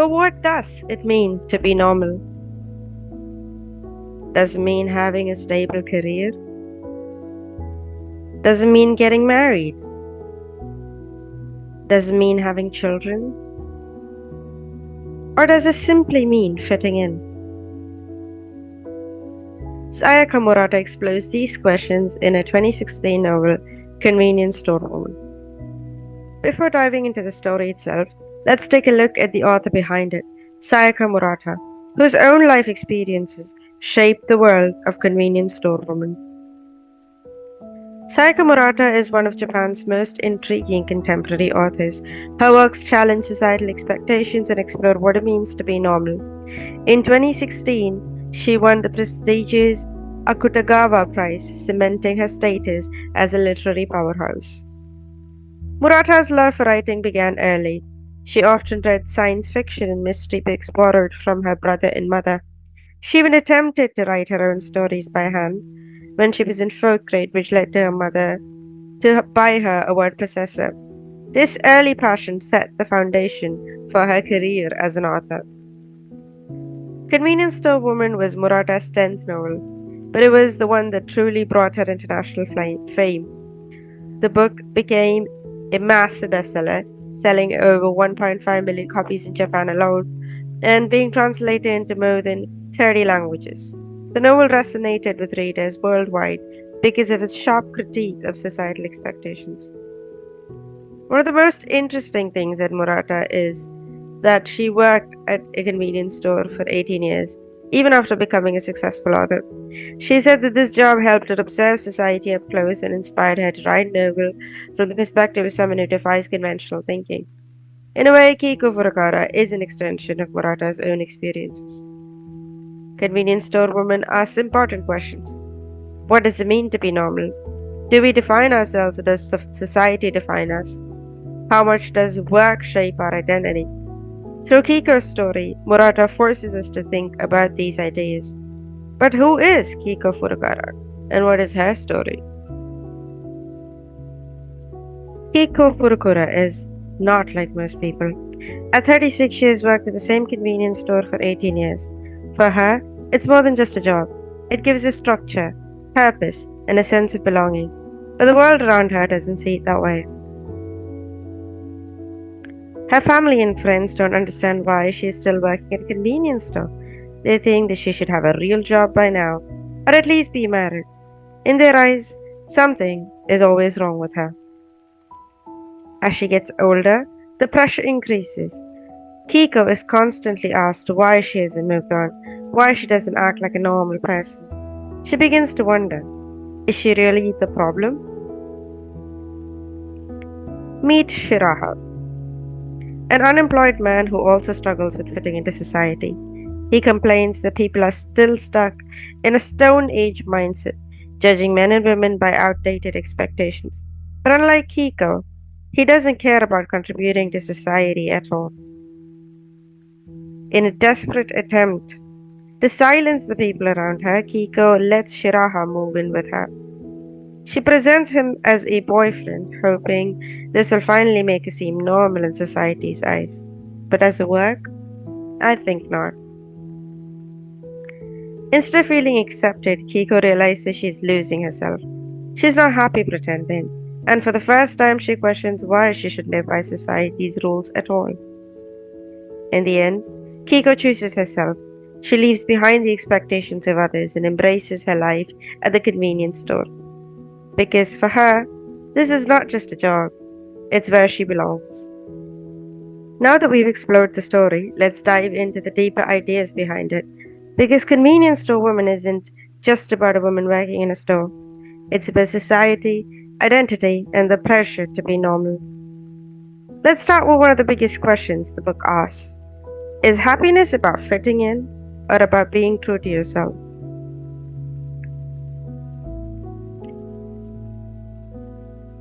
But what does it mean to be normal? Does it mean having a stable career? Does it mean getting married? Does it mean having children? Or does it simply mean fitting in? Sayaka Murata explores these questions in a 2016 novel, Convenience Store Woman. Before diving into the story itself, let's take a look at the author behind it, Sayaka Murata, whose own life experiences shaped the world of Convenience Store Woman. Sayaka Murata is one of Japan's most intriguing contemporary authors. Her works challenge societal expectations and explore what it means to be normal. In 2016, she won the prestigious Akutagawa Prize, cementing her status as a literary powerhouse. Murata's love for writing began early. She often read science fiction and mystery books borrowed from her brother and mother. She even attempted to write her own stories by hand when she was in fourth grade, which led to her mother to buy her a word processor. This early passion set the foundation for her career as an author. Convenience Store Woman was Murata's 10th novel, but it was the one that truly brought her international fame. The book became a massive bestseller, selling over 1.5 million copies in Japan alone and being translated into more than 30 languages. The novel resonated with readers worldwide because of its sharp critique of societal expectations. One of the most interesting things at Murata is that she worked at a convenience store for 18 years, even after becoming a successful author. She said that this job helped her observe society up close and inspired her to write a novel from the perspective of someone who defies conventional thinking. In a way, Kiko Furukawa is an extension of Murata's own experiences. Convenience store women asks important questions. What does it mean to be normal? Do we define ourselves or does society define us? How much does work shape our identity? Through Kiko's story, Murata forces us to think about these ideas. But who is Kiko Furukawa, and what is her story? Kiko Furukawa is not like most people. At 36, she has worked at the same convenience store for 18 years. For her, it's more than just a job. It gives her structure, purpose, and a sense of belonging. But the world around her doesn't see it that way. Her family and friends don't understand why she is still working at a convenience store. They think that she should have a real job by now, or at least be married. In their eyes, something is always wrong with her. As she gets older, the pressure increases. Kiko is constantly asked why she hasn't moved on, why she doesn't act like a normal person. She begins to wonder, is she really the problem? Meet Shiraha, an unemployed man who also struggles with fitting into society. He complains that people are still stuck in a Stone Age mindset, judging men and women by outdated expectations. But unlike Kiko, he doesn't care about contributing to society at all. In a desperate attempt to silence the people around her, Kiko lets Shiraha move in with her. She presents him as a boyfriend, hoping this will finally make her seem normal in society's eyes. But does it work? I think not. Instead of feeling accepted, Kiko realizes she's losing herself. She's not happy pretending, and for the first time she questions why she should live by society's rules at all. In the end, Kiko chooses herself. She leaves behind the expectations of others and embraces her life at the convenience store. Because for her, this is not just a job, it's where she belongs. Now that we've explored the story, let's dive into the deeper ideas behind it. Because Convenience Store Woman isn't just about a woman working in a store. It's about society, identity, and the pressure to be normal. Let's start with one of the biggest questions the book asks. Is happiness about fitting in or about being true to yourself?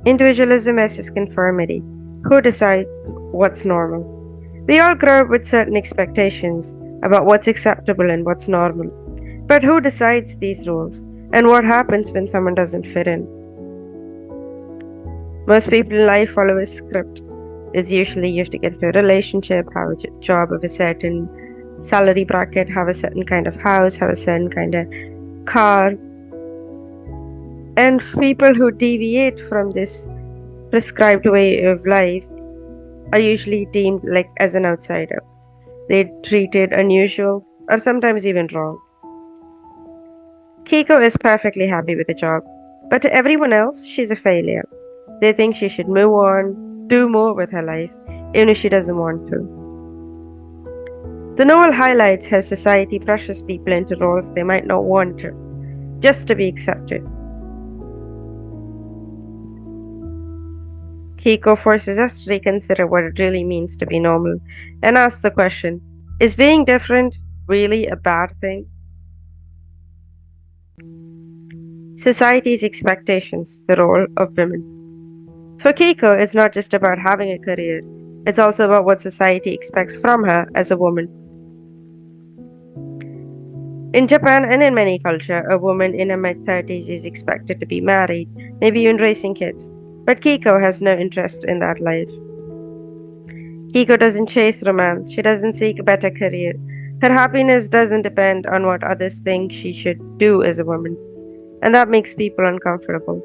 Individualism versus conformity. Who decides what's normal? We all grow up with certain expectations about what's acceptable and what's normal. But who decides these rules? And what happens when someone doesn't fit in? Most people in life follow a script. It's usually you have to get into a relationship, have a job of a certain salary bracket, have a certain kind of house, have a certain kind of car. And people who deviate from this prescribed way of life are usually deemed like as an outsider. They're treated unusual or sometimes even wrong. Kiko is perfectly happy with the job, but to everyone else, she's a failure. They think she should move on, do more with her life, even if she doesn't want to. The novel highlights how society pressures people into roles they might not want to, just to be accepted. Kiko forces us to reconsider what it really means to be normal and ask the question, is being different really a bad thing? Society's expectations, the role of women. For Kiko, it's not just about having a career, it's also about what society expects from her as a woman. In Japan and in many cultures, a woman in her mid-30s is expected to be married, maybe even raising kids. But Kiko has no interest in that life. Kiko doesn't chase romance, she doesn't seek a better career. Her happiness doesn't depend on what others think she should do as a woman, and that makes people uncomfortable.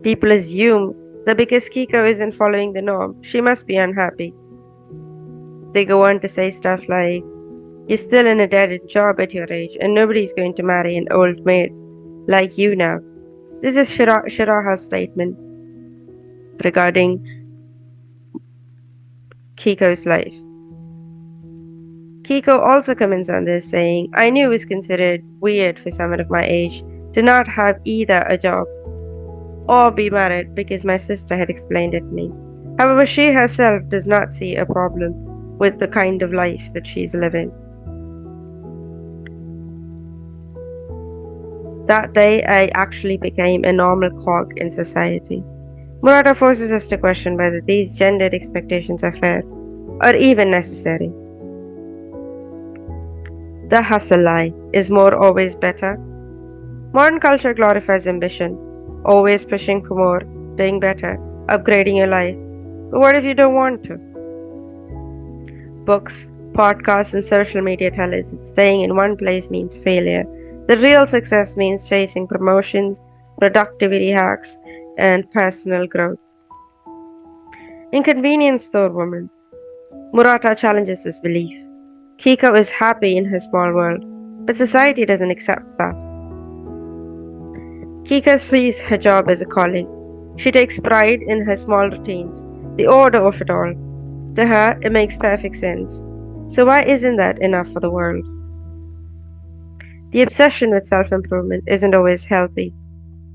People assume that because Kiko isn't following the norm, she must be unhappy. They go on to say stuff like, you're still in a dead-end job at your age, and nobody's going to marry an old maid like you now. This is Shiraha's statement regarding Kiko's life. Kiko also comments on this, saying, I knew it was considered weird for someone of my age to not have either a job or be married because my sister had explained it to me. However, she herself does not see a problem with the kind of life that she's living. That day, I actually became a normal cog in society. Murata forces us to question whether these gendered expectations are fair or even necessary. The hustle lie, is more always better? Modern culture glorifies ambition, always pushing for more, doing better, upgrading your life. But what if you don't want to? Books, podcasts, and social media tell us that staying in one place means failure. The real success means chasing promotions, productivity hacks, and personal growth. In Convenience Store Woman, Murata challenges this belief. Kiko is happy in her small world, but society doesn't accept that. Kiko sees her job as a calling. She takes pride in her small routines, the order of it all. To her, it makes perfect sense. So why isn't that enough for the world? The obsession with self-improvement isn't always healthy.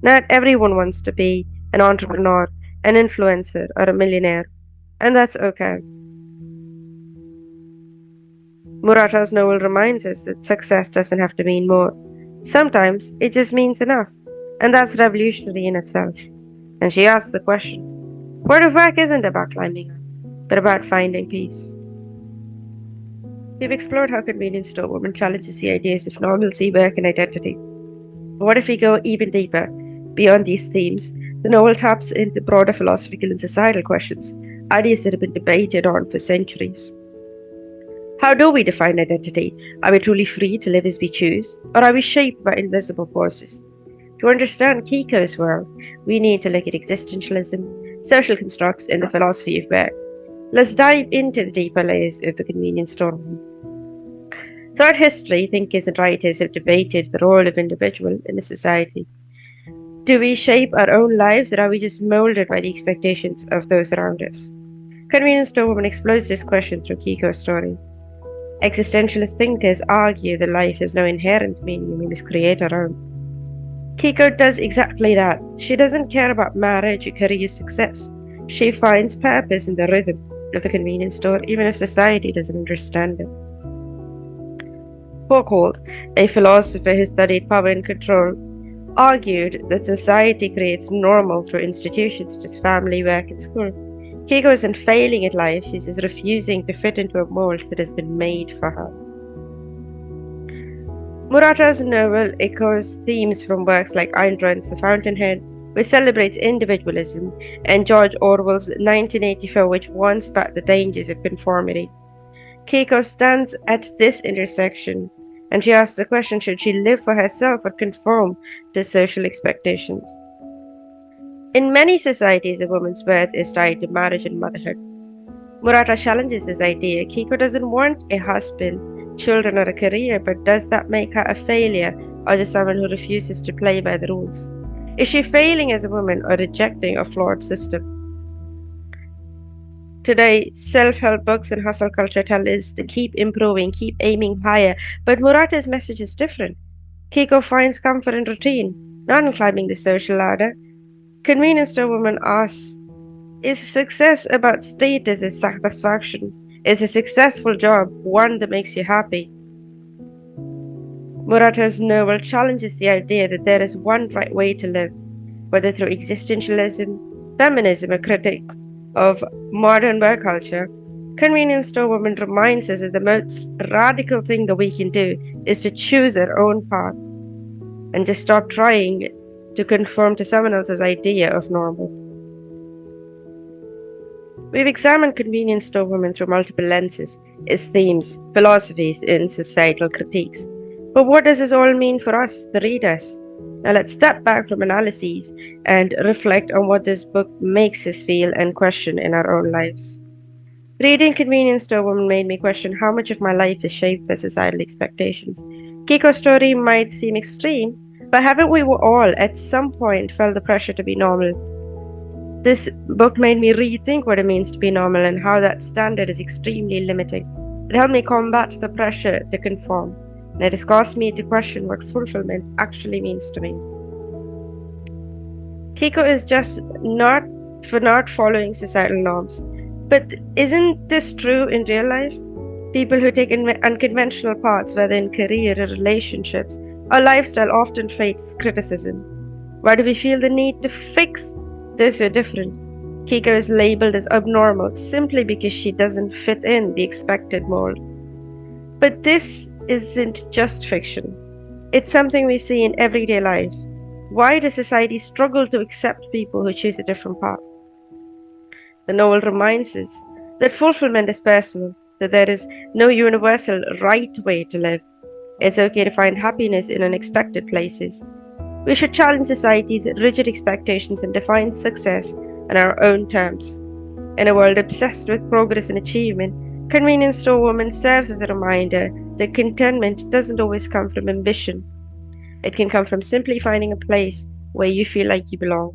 Not everyone wants to be an entrepreneur, an influencer, or a millionaire, and that's okay. Murata's novel reminds us that success doesn't have to mean more. Sometimes it just means enough, and that's revolutionary in itself. And she asks the question, what if work isn't about climbing up, but about finding peace? We've explored how Convenience Store Woman challenges the ideas of normalcy, work, and identity. What if we go even deeper, beyond these themes? The novel taps into broader philosophical and societal questions, ideas that have been debated on for centuries. How do we define identity? Are we truly free to live as we choose, or are we shaped by invisible forces? To understand Kiko's world, we need to look at existentialism, social constructs, and the philosophy of work. Let's dive into the deeper layers of the Convenience Store. Throughout history, thinkers and writers have debated the role of individual in a society. Do we shape our own lives, or are we just molded by the expectations of those around us? Convenience Store Woman explores this question through Kiko's story. Existentialist thinkers argue that life has no inherent meaning, we must create our own. Kiko does exactly that. She doesn't care about marriage or career success. She finds purpose in the rhythm of the convenience store, even if society doesn't understand it. Foucault, a philosopher who studied power and control, argued that society creates normal through institutions such as family, work, and school. Kiko isn't failing at life, she's just refusing to fit into a mold that has been made for her. Murata's novel echoes themes from works like Ayn Rand's The Fountainhead, which celebrates individualism, and George Orwell's 1984, which warns about the dangers of conformity. Keiko stands at this intersection, and she asks the question, should she live for herself or conform to social expectations? In many societies, a woman's worth is tied to marriage and motherhood. Murata challenges this idea. Keiko doesn't want a husband, children, or a career, but does that make her a failure or just someone who refuses to play by the rules? Is she failing as a woman or rejecting a flawed system? Today, self-help books and hustle culture tell us to keep improving, keep aiming higher, but Murata's message is different. Keiko finds comfort in routine, not in climbing the social ladder. Convenience store woman asks, is success about status and satisfaction? Is a successful job one that makes you happy? Murata's novel challenges the idea that there is one right way to live, whether through existentialism, feminism, or critics of modern work culture. Convenience store woman reminds us that the most radical thing that we can do is to choose our own path and to stop trying to conform to someone else's idea of normal. We've examined convenience store women through multiple lenses, its themes, philosophies, and societal critiques. But what does this all mean for us, the readers? Now let's step back from analyses and reflect on what this book makes us feel and question in our own lives. Reading Convenience Store Woman made me question how much of my life is shaped by societal expectations. Keiko's story might seem extreme, but haven't we all at some point felt the pressure to be normal? This book made me rethink what it means to be normal and how that standard is extremely limiting. It helped me combat the pressure to conform, and it has caused me to question what fulfillment actually means to me. Keiko is just not following societal norms. But isn't this true in real life? People who take unconventional paths, whether in career or relationships or lifestyle, often face criticism. Why do we feel the need to fix those who are different? Keiko is labeled as abnormal simply because she doesn't fit in the expected mold. But this isn't just fiction. It's something we see in everyday life. Why does society struggle to accept people who choose a different path? The novel reminds us that fulfillment is personal, that there is no universal right way to live. It's okay to find happiness in unexpected places. We should challenge society's rigid expectations and define success on our own terms. In a world obsessed with progress and achievement, Convenience Store Woman serves as a reminder that contentment doesn't always come from ambition. It can come from simply finding a place where you feel like you belong.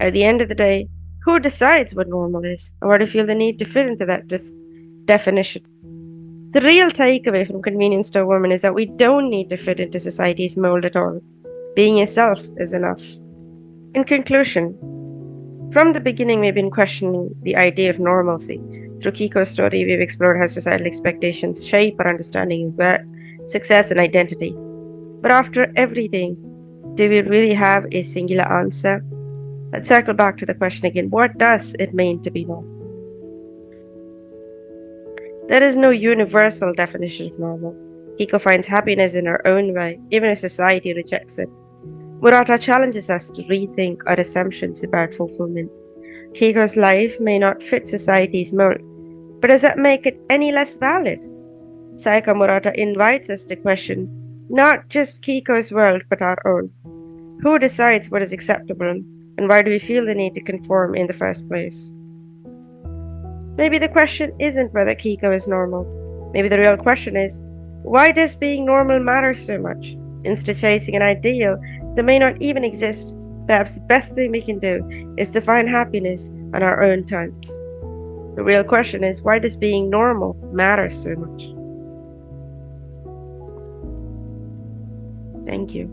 At the end of the day, who decides what normal is, and why do you feel the need to fit into that definition? The real takeaway from Convenience Store Woman is that we don't need to fit into society's mold at all. Being yourself is enough. In conclusion, from the beginning we've been questioning the idea of normalcy. Through Keiko's story, we've explored how societal expectations shape our understanding of work, success, and identity. But after everything, do we really have a singular answer? Let's circle back to the question again. What does it mean to be normal? There is no universal definition of normal. Keiko finds happiness in her own way, even if society rejects it. Murata challenges us to rethink our assumptions about fulfillment. Keiko's life may not fit society's mold, but does that make it any less valid? Sayaka Murata invites us to question not just Keiko's world, but our own. Who decides what is acceptable, and why do we feel the need to conform in the first place? Maybe the question isn't whether Keiko is normal. Maybe the real question is, why does being normal matter so much? Instead of chasing an ideal that may not even exist, perhaps the best thing we can do is to find happiness on our own terms. The real question is, why does being normal matter so much? Thank you.